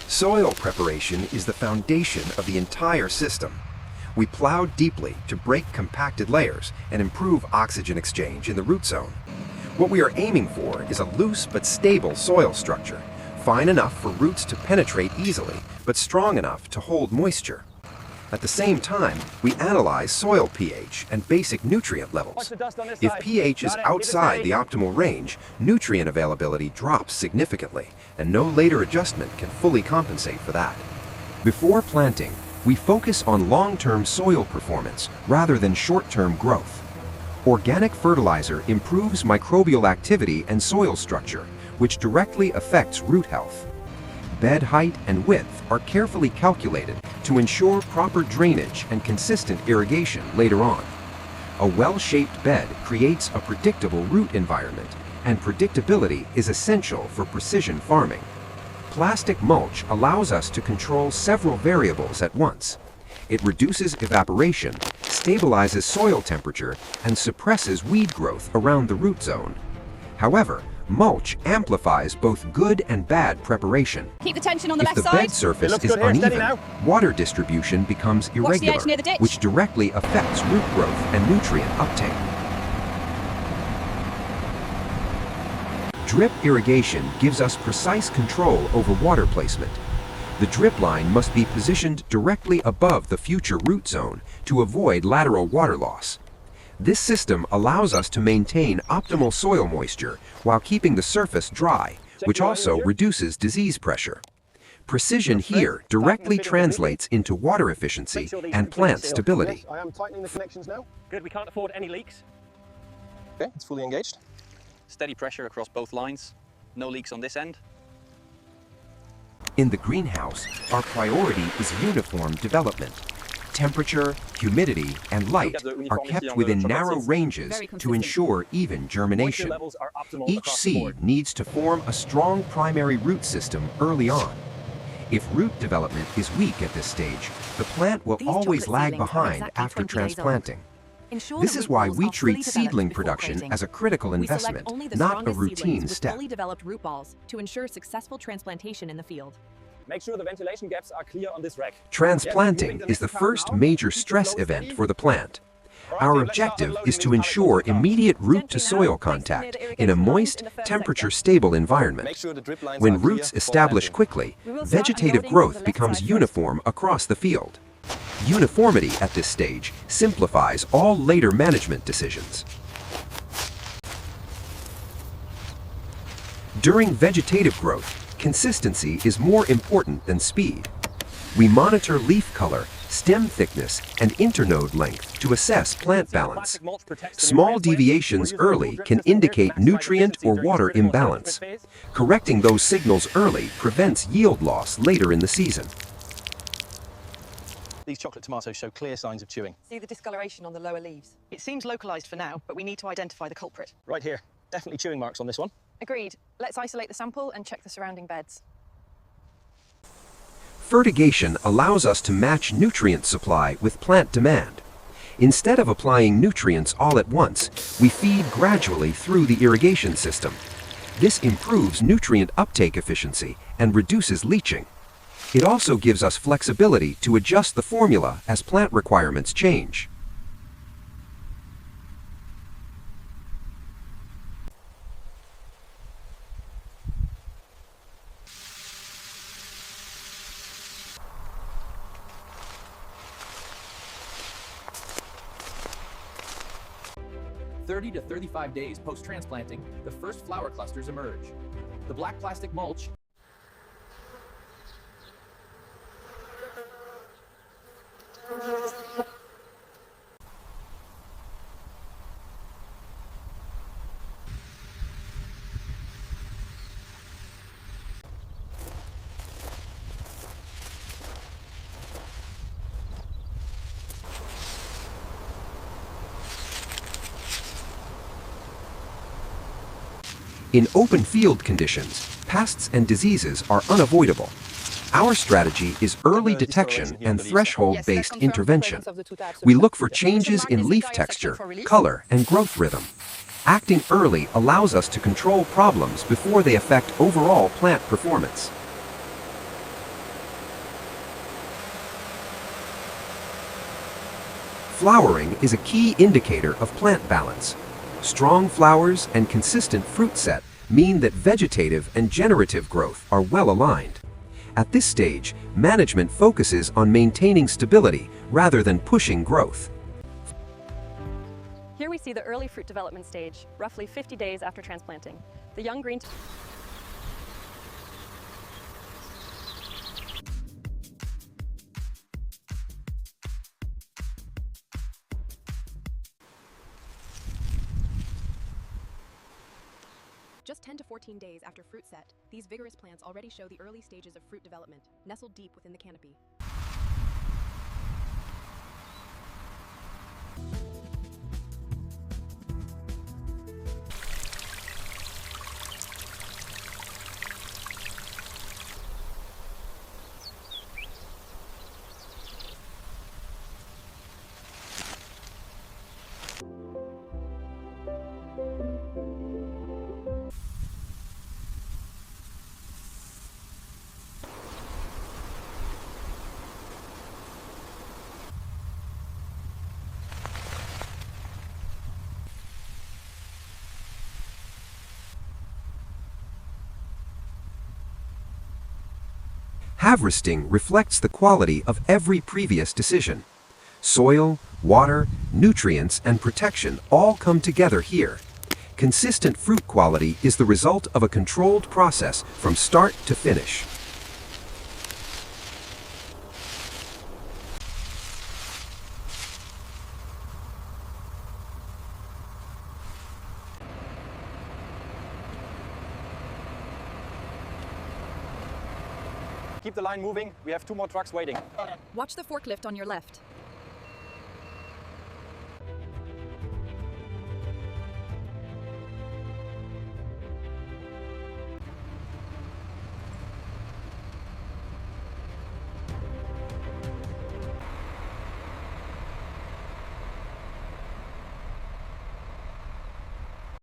Soil preparation is the foundation of the entire system. We plow deeply to break compacted layers and improve oxygen exchange in the root zone. What we are aiming for is a loose but stable soil structure, fine enough for roots to penetrate easily, but strong enough to hold moisture. At the same time, we analyze soil pH and basic nutrient levels. If pH is outside the optimal range, nutrient availability drops significantly, and no later adjustment can fully compensate for that. Before planting, we focus on long-term soil performance rather than short-term growth. Organic fertilizer improves microbial activity and soil structure, which directly affects root health. Bed height and width are carefully calculated to ensure proper drainage and consistent irrigation later on. A well-shaped bed creates a predictable root environment, and predictability is essential for precision farming. Plastic mulch allows us to control several variables at once. It reduces evaporation, stabilizes soil temperature, and suppresses weed growth around the root zone. However, mulch amplifies both good and bad preparation. Keep the tension on the If left the side. bed surface is uneven, water distribution becomes irregular, which directly affects root growth and nutrient uptake. Drip irrigation gives us precise control over water placement. The drip line must be positioned directly above the future root zone to avoid lateral water loss. This system allows us to maintain optimal soil moisture while keeping the surface dry, which also reduces disease pressure. Precision here directly translates into water efficiency and plant stability. I am tightening the connections now. Good, we can't afford any leaks. Okay, it's fully engaged. Steady pressure across both lines. No leaks on this end. In the greenhouse, our priority is uniform development. Temperature, humidity, and light are kept within narrow ranges to ensure even germination. Each seed needs to form a strong primary root system early on. If root development is weak at this stage, the plant will always lag behind after transplanting. This is why we treat seedling production as a critical investment, not a routine step. Fully developed root balls to ensure successful transplantation in the field. Make sure the ventilation gaps are clear on this rack. Transplanting is the first major stress event for the plant. Our objective is to ensure immediate root-to-soil contact in a moist, temperature-stable environment. When roots establish quickly, vegetative growth becomes uniform across the field. Uniformity at this stage simplifies all later management decisions. During vegetative growth, consistency is more important than speed. We monitor leaf color, stem thickness, and internode length to assess plant balance. Small deviations early can indicate nutrient or water imbalance. Correcting those signals early prevents yield loss later in the season. These chocolate tomatoes show clear signs of chewing. See the discoloration on the lower leaves? It seems localized for now, but we need to identify the culprit. Right here. Definitely chewing marks on this one. Agreed. Let's isolate the sample and check the surrounding beds. Fertigation allows us to match nutrient supply with plant demand. Instead of applying nutrients all at once, we feed gradually through the irrigation system. This improves nutrient uptake efficiency and reduces leaching. It also gives us flexibility to adjust the formula as plant requirements change. "30 to 35 days post-transplanting, the first flower clusters emerge. The black plastic mulch In open field conditions, pests and diseases are unavoidable. Our strategy is early detection and threshold-based intervention. We look for changes in leaf texture, color, and growth rhythm. Acting early allows us to control problems before they affect overall plant performance. Flowering is a key indicator of plant balance. Strong flowers and consistent fruit set mean that vegetative and generative growth are well aligned. At this stage, management focuses on maintaining stability rather than pushing growth. Here we see the early fruit development stage, roughly 50 days after transplanting. The young green Just 10 to 14 days after fruit set, these vigorous plants already show the early stages of fruit development, nestled deep within the canopy. Harvesting reflects the quality of every previous decision. Soil, water, nutrients, and protection all come together here. Consistent fruit quality is the result of a controlled process from start to finish. Keep the line moving. We have 2 more trucks waiting. Watch the forklift on your left.